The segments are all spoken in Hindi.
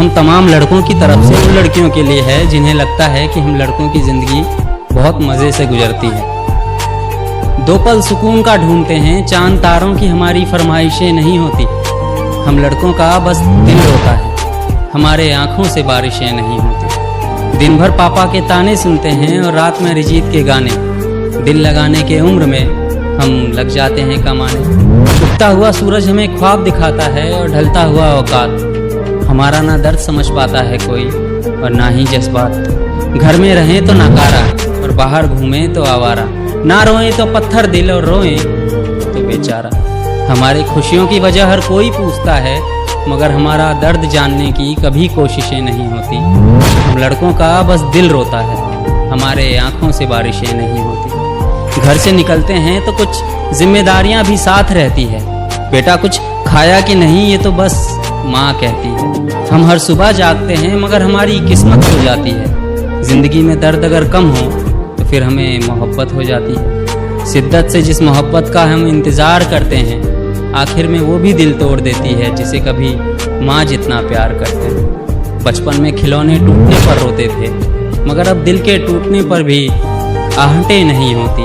हम तमाम लड़कों की तरफ से उन लड़कियों के लिए है जिन्हें लगता है कि हम लड़कों की ज़िंदगी बहुत मज़े से गुजरती है। दो पल सुकून का ढूंढते हैं, चांद तारों की हमारी फरमाइशें नहीं होती। हम लड़कों का बस दिल रोता है, हमारे आँखों से बारिशें नहीं होती। दिन भर पापा के ताने सुनते हैं और रात में अरिजीत के गाने। दिल लगाने के उम्र में हम लग जाते हैं कमाने। उगता हुआ सूरज हमें ख्वाब दिखाता है और ढलता हुआ औकात। हमारा ना दर्द समझ पाता है कोई और ना ही जज्बात। घर में रहें तो नकारा और बाहर घूमें तो आवारा। ना रोएं तो पत्थर दिल और रोएं तो बेचारा। हमारी खुशियों की वजह हर कोई पूछता है, मगर हमारा दर्द जानने की कभी कोशिशें नहीं होती। हम लड़कों का बस दिल रोता है, हमारे आँखों से बारिशें नहीं होती। घर से निकलते हैं तो कुछ जिम्मेदारियां भी साथ रहती है। बेटा कुछ खाया कि नहीं ये तो बस माँ कहती है। हम हर सुबह जागते हैं मगर हमारी किस्मत हो जाती है। ज़िंदगी में दर्द अगर कम हो तो फिर हमें मोहब्बत हो जाती है। शिद्दत से जिस मोहब्बत का हम इंतज़ार करते हैं, आखिर में वो भी दिल तोड़ देती है जिसे कभी माँ जितना प्यार करते हैं। बचपन में खिलौने टूटने पर रोते थे, मगर अब दिल के टूटने पर भी आहटें नहीं होती।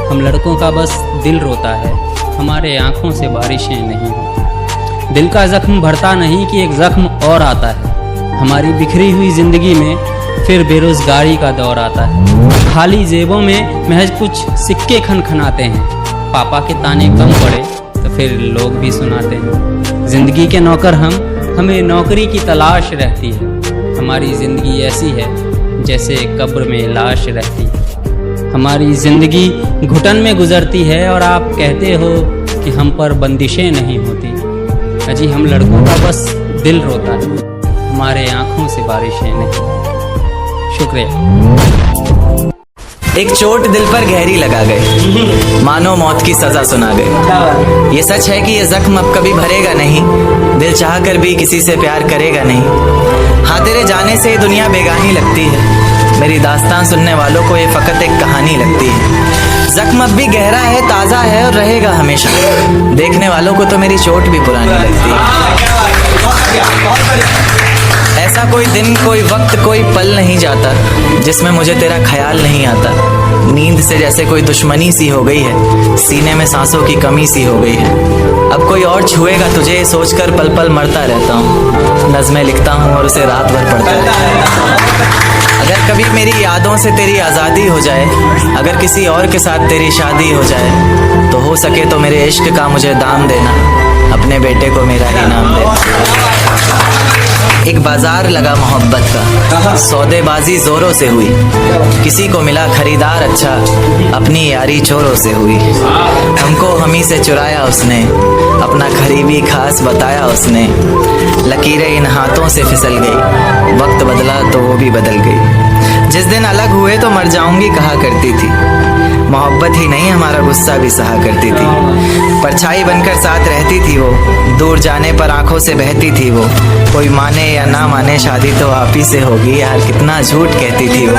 हम लड़कों का बस दिल रोता है, हमारे आँखों से बारिशें नहीं होती। दिल का ज़ख्म भरता नहीं कि एक ज़ख्म और आता है। हमारी बिखरी हुई ज़िंदगी में फिर बेरोज़गारी का दौर आता है। खाली जेबों में महज कुछ सिक्के खनखनाते हैं। पापा के ताने कम पड़े तो फिर लोग भी सुनाते हैं। ज़िंदगी के नौकर हमें नौकरी की तलाश रहती है। हमारी ज़िंदगी ऐसी है जैसे कब्र में लाश रहती है। हमारी ज़िंदगी घुटन में गुजरती है और आप कहते हो कि हम पर बंदिशें नहीं होती। अजी हम लड़कों का बस दिल रोता है, हमारे आँखों से बारिशें नहीं। शुक्रिया। एक चोट दिल पर गहरी लगा गए, मानो मौत की सजा सुना गए। ये सच है कि ये जख्म अब कभी भरेगा नहीं। दिल चाह कर भी किसी से प्यार करेगा नहीं। हाँ तेरे जाने से दुनिया बेगानी लगती है। मेरी दास्तान सुनने वालों को ये फकत एक कहानी लगती है। जख्म अब भी गहरा है, ताज़ा है और रहेगा हमेशा। देखने वालों को तो मेरी चोट भी पुरानी लगती है। ऐसा कोई दिन, कोई वक्त, कोई पल नहीं जाता जिसमें मुझे तेरा ख्याल नहीं आता। नींद से जैसे कोई दुश्मनी सी हो गई है, सीने में सांसों की कमी सी हो गई है। अब कोई और छुएगा तुझे सोचकर पल पल मरता रहता हूँ। नज़्में लिखता हूँ और उसे रात भर पढ़ता रहता हूँ। अगर कभी मेरी यादों से तेरी आज़ादी हो जाए, अगर किसी और के साथ तेरी शादी हो जाए, तो हो सके तो मेरे इश्क का मुझे दाम देना, अपने बेटे को मेरा इनाम देना। एक बाजार लगा मोहब्बत का, सौदेबाजी जोरों से हुई। किसी को मिला खरीदार अच्छा, अपनी यारी चोरों से हुई। हमको हमी से चुराया उसने, अपना करीबी खास बताया उसने। लकीरें इन हाथों से फिसल गई, वक्त बदला तो वो भी बदल गई। जिस दिन अलग हुए तो मर जाऊंगी कहा करती थी। मोहब्बत ही नहीं हमारा गुस्सा भी सहा करती थी। परछाई बनकर साथ रहती थी वो, दूर जाने पर आंखों से बहती थी वो। कोई माने या ना माने शादी तो आप ही से होगी, यार कितना झूठ कहती थी वो।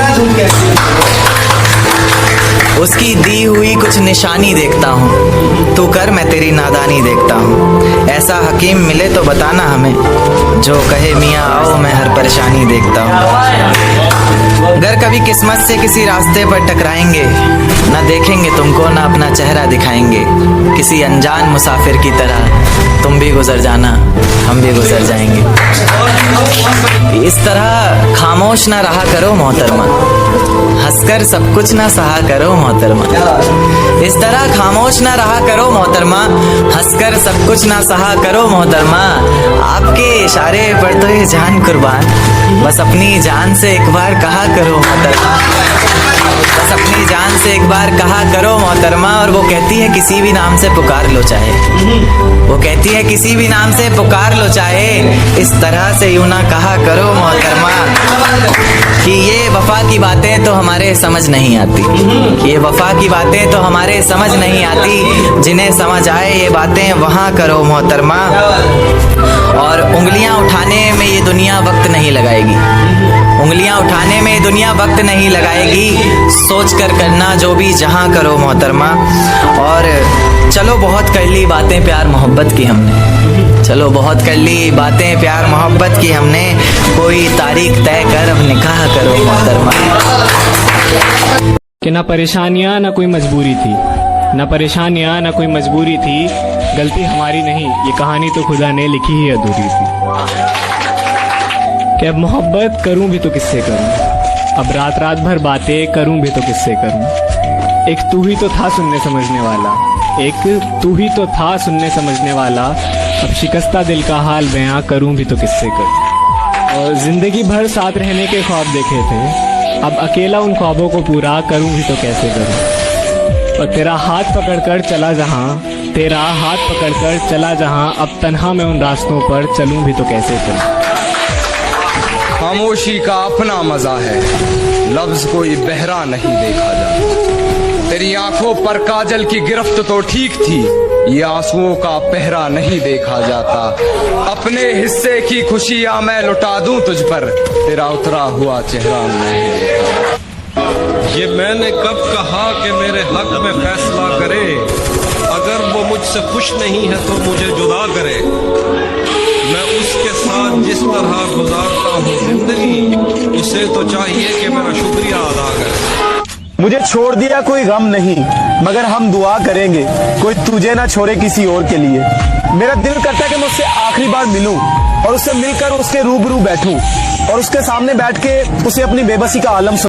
उसकी दी हुई कुछ निशानी देखता हूँ, तू कर मैं तेरी नादानी देखता हूँ। ऐसा हकीम मिले तो बताना हमें, जो कहे मियाँ आओ मैं हर परेशानी देखता हूँ। अगर कभी किस्मत से किसी रास्ते पर टकराएंगे, ना देखेंगे तुमको ना अपना चेहरा दिखाएंगे। किसी अनजान मुसाफिर की तरह तुम भी गुजर जाना, हम भी गुजर जाएंगे। इस तरह खामोश ना रहा करो मोहतरमा, हंसकर सब कुछ ना सहा करो मोहतरमा। इस तरह खामोश ना रहा करो मोहतरमा, हंसकर सब कुछ ना सहा करो मोहतरमा। आपके इशारे पर तो ये जान कुर्बान, बस अपनी जान से एक बार कहा करो मोहतरमा। बस अपनी जान से एक बार कहा करो मोहतरमा। और वो कहती है किसी भी नाम से पुकार लो चाहे, वो कहती है किसी भी नाम से पुकार लो चाहे। इस तरह से यूं ना कहा करो मोहतरमा कि ये वफा की बातें तो हमारे समझ नहीं आती। ये वफा की बातें तो हमारे समझ नहीं आती। जिन्हें समझ आए ये बातें वहाँ करो मोहतरमा। और उंगलियाँ उठाने में ये दुनिया वक्त नहीं लगाएगी, उंगलियाँ उठाने में दुनिया वक्त नहीं लगाएगी। सोच कर करना जो भी जहाँ करो मोहतरमा। और चलो बहुत कर ली बातें प्यार मोहब्बत की हमने, चलो बहुत कर ली बातें प्यार मोहब्बत की हमने, कोई तारीख तय कर अब निकाह करो मोहतरमा। कि ना परेशानियां ना कोई मजबूरी थी, ना परेशानियां ना कोई मजबूरी थी, गलती हमारी नहीं, ये कहानी तो खुदा ने लिखी ही अधूरी थी। कि अब मोहब्बत करूं भी तो किससे करूं, अब रात रात भर बातें करूं भी तो किससे करूं। एक तू ही तो था सुनने समझने वाला, एक तू ही तो था सुनने समझने वाला, अब शिकस्ता दिल का हाल बयां करूं भी तो किससे करूं। और जिंदगी भर साथ रहने के ख्वाब देखे थे, अब अकेला उन ख्वाबों को पूरा करूं भी तो कैसे करूं। और तेरा हाथ पकड़कर चला जहां, तेरा हाथ पकड़कर चला जहां, अब तन्हा मैं उन रास्तों पर चलूं भी तो कैसे चलूं। खामोशी का अपना मजा है, लफ्ज कोई बहरा नहीं देखा जाता। तेरी आंखों पर काजल की गिरफ्त तो ठीक थी, ये आंसुओं का पहरा नहीं देखा जाता। अपने हिस्से की खुशियां मैं लुटा दूं तुझ पर, तेरा उतरा हुआ चेहरा नहीं देखा। ये मैंने कब कहा कि मेरे हक में फैसला करे, अगर वो मुझसे खुश नहीं है तो मुझे जुदा करे। मैं उसके साथ जिस तरह गुजारता हूँ जिंदगी, उसे तो चाहिए कि मेरा शुक्रिया अदा करे। मुझे छोड़ दिया कोई गम नहीं, मगर हम दुआ करेंगे कोई तुझे ना छोड़े किसी और के लिए। मेरा दिल करता है कि मैं उससे आखिरी बार मिलूं और उससे मिलकर उसके रूबरू बैठूं और उसके सामने बैठ के उसे अपनी बेबसी का आलम